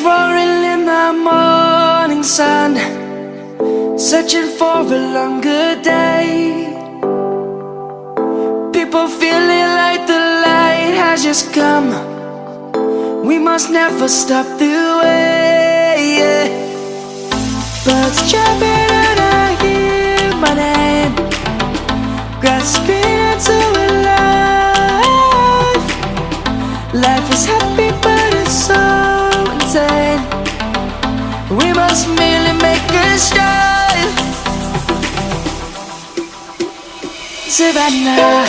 roaring in the morning sun, searching for a longer day. People feeling like the light has just come. We must never stop the way, yeah. Birds chirping and I hear my name, grasping into a life. Life is happy but it's so insane. We must merely make a start. Savannah,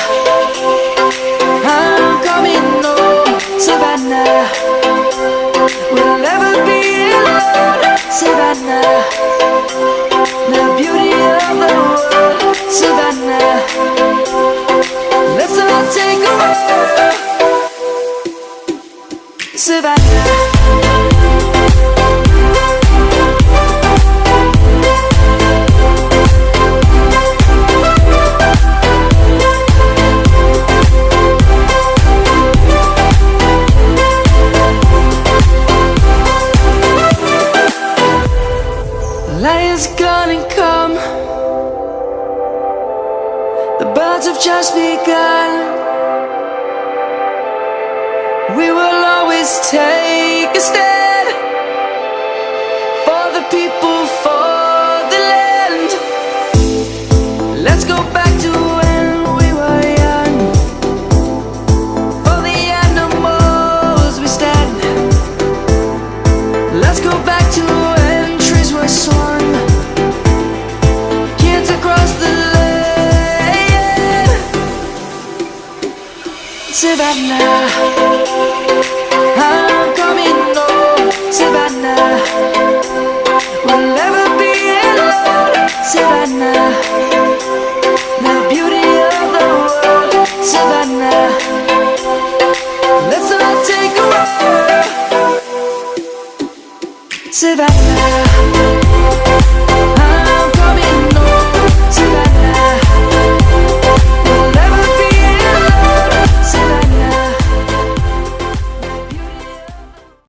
I'm coming home. Savannah, we'll never be alone. Savannah, the beauty of the world. Savannah, let's all take a walk. Savannah. Lion's gonna come. The birds have just begun. We will always take a stand for the people, for the land. Let's go back to when we were young. For the animals we stand. Let's go back to when trees were swung. Kids across the land. Savannah, I'm coming home. Savannah, we'll never be alone. Savannah, the beauty of the world. Savannah, let's all take a walk. Savannah.